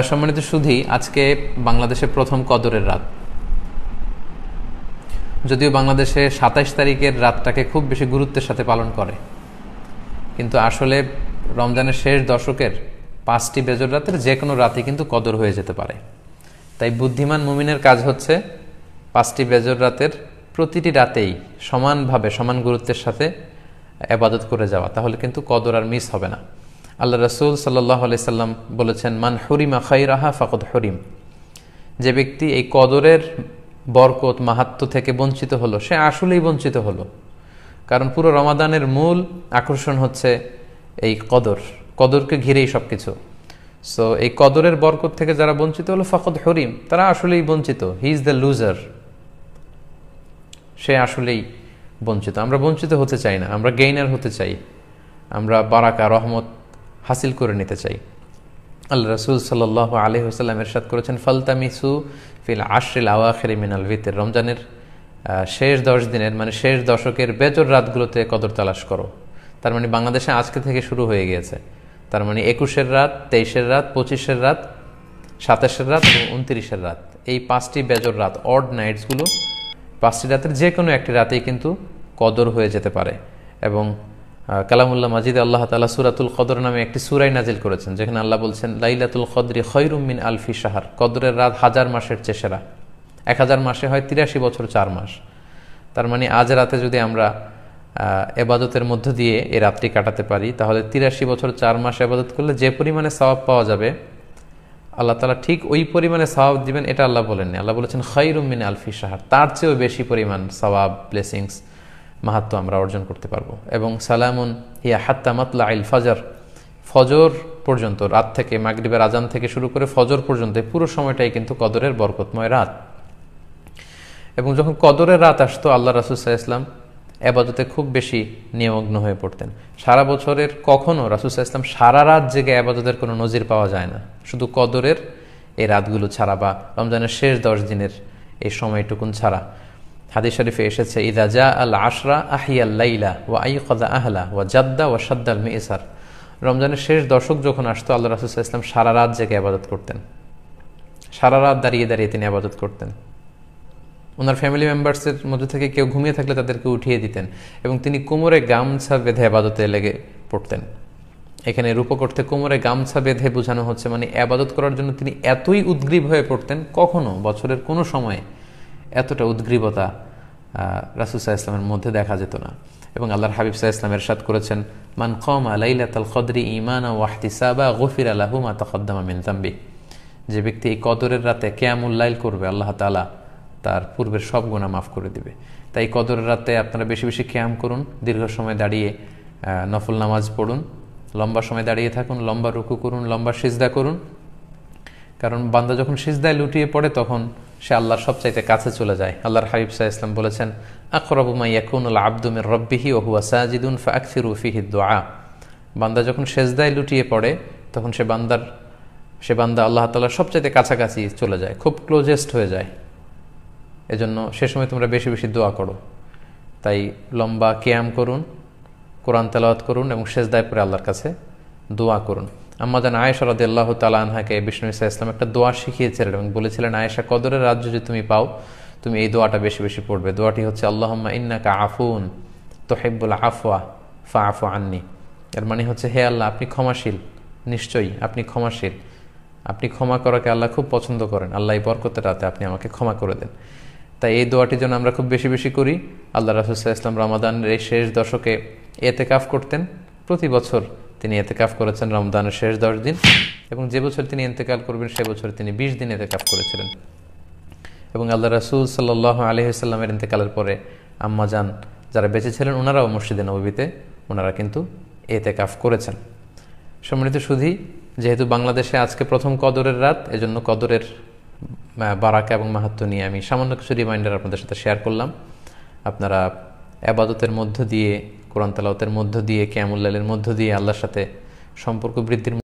সম্মানিত সুধী, আজকে বাংলাদেশে প্রথম কদরের রাত। যদিও বাংলাদেশে ২৭ তারিখের রাতটাকে খুব বেশি গুরুত্বের সাথে পালন করে, কিন্তু আসলে রমজানের শেষ দশকের ৫টি বেজর রাতের যে কোনো রাতই কিন্তু কদর হয়ে যেতে পারে। তাই বুদ্ধিমান মুমিনের কাজ হচ্ছে ৫টি বেজর রাতের প্রতিটি রাতেই সমানভাবে সমান গুরুত্বের সাথে ইবাদত করে যাওয়া, তাহলে কিন্তু কদর আর মিস হবে না। আল্লাহ রাসূল সাল্লাল্লাহু আলাইহি সাল্লাম বলেছেন, মান হুরিমা খাইরাহা ফাকাদ হুরিম। যে ব্যক্তি এই কদরের বরকত মাহাত্ম্য থেকে বঞ্চিত হলো, সে আসলেই বঞ্চিত হলো। কারণ পুরো রমাদানের মূল আকর্ষণ হচ্ছে এই কদরকে ঘিরেই সব কিছু। সো এই কদরের বরকত থেকে যারা বঞ্চিত হলো ফাকাদ হুরিম, তারা আসলেই বঞ্চিত। হি ইজ দ্য লুজার, সে আসলেই বঞ্চিত। আমরা বঞ্চিত হতে চাই না, আমরা গেইনার হতে চাই, আমরা বারাকা রহমত হাসিল করে নিতে চাই। আল্লাহ রাসূল সাল্লাল্লাহু আলাইহি ওয়াসাল্লাম ইরশাদ করেছেন, ফালতামিসু ফিল আশরিল আওয়াখির মিনাল ভিতর। রমজানের শেষ 10 দিনের মানে শেষ দশকের বেজর রাতগুলোতে কদর তালাশ করো। তার মানে বাংলাদেশে আজকে থেকে শুরু হয়ে গিয়েছে। তার মানে 21-এর রাত, 23-এর রাত, 25-এর রাত, 27-এর রাত এবং 29-এর রাত, এই 5টি বেজর রাত, অড নাইটসগুলো, 5টি রাতের যে কোনো একটি রাতেই কিন্তু কদর হয়ে যেতে পারে। এবং কালামুল্লাহ মাজিদে আল্লাহ তাআলা সূরাতুল কদর নামে একটি সূরাই নাজিল করেছেন, যেখানে আল্লাহ বলছেন, লাইলাতুল কদরি খায়রুম মিন আলফি শাহর। কদরের রাত 1000 মাসের চেয়ে সেরা। 1000 মাসে হয় 83 বছর 4 মাস। তার মানে আজ রাতে যদি আমরা ইবাদতের মধ্য দিয়ে এই রাতটি কাটাতে পারি, তাহলে 83 বছর 4 মাস ইবাদত করলে যে পরিমাণে সওয়াব পাওয়া যাবে, আল্লাহ তাআলা ঠিক ওই পরিমাণে সওয়াব দিবেন, এটা আল্লাহ বলেননি। আল্লাহ বলেছেন খায়রুম মিন আলফি শাহর, তার চেয়েও বেশি পরিমাণ সওয়াব, ব্লেসিংস, মাহাত্ম্য আমরা অর্জন করতে পারবো। এবং সালামুন হিয়া হাত্তা মাতলাইল ফজর, ফজর পর্যন্ত, রাত থেকে মাগরিবের আজান থেকে শুরু করে ফজর পর্যন্ত পুরো সময়টাই কিন্তু কদরের বরকতময় রাত। এবং যখন কদরের রাত আসতো, আল্লাহ রাসূল সাল্লাল্লাহু আলাইহি ওয়াসাল্লাম ইবাদতে খুব বেশি নিমগ্ন হয়ে পড়তেন। সারা বছরের কখনো রাসূল সাল্লাল্লাহু আলাইহি ওয়াসাল্লাম সারা রাত জেগে ইবাদতের কোনো নজির পাওয়া যায় না, শুধু কদরের এই রাতগুলো ছাড়া বা রমজানের শেষ 10 দিনের এই সময়টুকুন ছাড়া। হাদিস শরীফে এসেছে, ইযা জা আল আশরা আহিয়াল লাইলা ওয়া আইকাযা আহলা ওয়া জাদ্দা ওয়া শাদ্দাল মিসার। রমজানের শেষ দশক যখন আসতো, আল্লাহ রাসূল সাল্লাল্লাহু আলাইহি ওয়াসাল্লাম সারা রাত জেগে ইবাদত করতেন, সারা রাত দাঁড়িয়ে দাঁড়িয়ে তিনি ইবাদত করতেন। ওনার ফ্যামিলি মেম্বার্সের মধ্যে থেকে কেউ ঘুমিয়ে থাকলে তাদেরকে উঠিয়ে দিতেন, এবং তিনি কোমরে গামছা বেঁধে ইবাদতে লেগে পড়তেন। এখানে রূপক অর্থে কোমরে গামছা বেঁধে বোঝানো হচ্ছে মানে ইবাদত করার জন্য তিনি এতই উদ্গ্রীব হয়ে পড়তেন, কখনো বছরের কোনো সময়ে এতটা উদ্গ্রীবতা রাসূল সাল্লাল্লাহু আলাইহি ওয়াসাল্লামের মধ্যে দেখা যেত না। এবং আল্লাহর হাবিব সাল্লাল্লাহু আলাইহি ওয়াসাল্লাম ইরশাদ করেছেন, মান কামা লাইলাতাল কদরি ঈমানান ওয়া ইহতিসাবা গুফিরা লাহু মা তাকদ্দামা মিন যামবি। যে ব্যক্তি এই কদরের রাতে কিয়ামুল লাইল করবে, আল্লাহ তাআলা তার পূর্বের সব গুনাহ মাফ করে দিবে। তাই কদরের রাতে আপনারা বেশি বেশি কিয়াম করুন, দীর্ঘ সময় দাঁড়িয়ে নফল নামাজ পড়ুন, লম্বা সময় দাঁড়িয়ে থাকুন, লম্বা রুকু করুন, লম্বা সিজদা করুন। কারণ বান্দা যখন সিজদায় লুটিয়ে পড়ে, তখন সে আল্লাহর সবচাইতে কাছে চলে যায়। আল্লাহর হাবিব সাল্লাল্লাহু আলাইহি ওয়াসাল্লাম বলেছেন, আকরাবু মা ইয়াকুনুল আবদু মির রাব্বিহি ওয়া হুয়া সাজিদুন ফাআকসিরু ফিহি দুআ। বান্দা যখন সিজদায় লুটিয়ে পড়ে, তখন সে বান্দা আল্লাহ তাআলার সবচাইতে কাছাকাছি চলে যায়, খুব ক্লোজেস্ট হয়ে যায়। এজন্য সে সময় তোমরা বেশি বেশি দোয়া করো। তাই লম্বা কিয়াম করুন, কোরআন তেলাওয়াত করুন এবং সিজদায় পড়ে আল্লাহর কাছে দোয়া করুন। আম্মা জান আয়েশা রাদিয়াল্লাহু তাআলা আনহাকে বিষ্ণু ইসা ইসলাম একটা দোয়া শিখিয়েছিলেন এবং বলেছিলেন, আয়েশা, কদরের রাত যদি তুমি পাও, তুমি এই দোয়াটা বেশি বেশি পড়বে। দোয়াটি হচ্ছে, আল্লাহুম্মা ইন্নাকা আফুন তুহিব্বুল আফওয়া ফাআফু আন্নি। এর মানে হচ্ছে, হে আল্লাহ, আপনি ক্ষমাশীল, নিশ্চয়ই আপনি ক্ষমাশীল, আপনি ক্ষমা করাকে আল্লাহ খুব পছন্দ করেন, আল্লাহ এই বরকতের রাতে আপনি আমাকে ক্ষমা করে দেন। তাই এই দোয়াটি যেন আমরা খুব বেশি বেশি করি। আল্লাহ রাসূল সাল্লাল্লাহু আলাইহি ওয়াসাল্লাম রমাদানের এই শেষ দশকে ইতিকাফ করতেন। প্রতি বছর তিনি ইতিকাফ করেছেন রমজানের শেষ 10 দিন, এবং যে বছর তিনি ইন্তেকাল করবেন সে বছর তিনি 20 দিন ইতিকাফ করেছিলেন। এবং আল্লাহ রাসূল সাল্লাল্লাহু আলাইহি ওয়াসাল্লামের ইন্তেকালের পরে আম্মা জান যারা বেঁচে ছিলেন, ওনারাও মসজিদে নববীতে ওনারা কিন্তু ইতিকাফ করেছেন। সম্মানিত সুধী, যেহেতু বাংলাদেশে আজকে প্রথম কদরের রাত, এজন্য কদরের বারাকা এবং মাহাত্ম্য নিয়ে আমি সামান্য কিছু রিমাইন্ডার আপনাদের সাথে শেয়ার করলাম। আপনারা ইবাদতের মধ্য দিয়ে, কোরআন তেলাওয়াতের মধ্য দিয়ে, কিয়ামুল লাইলের মধ্য দিয়ে আল্লাহর সাথে সম্পর্ক বৃদ্ধির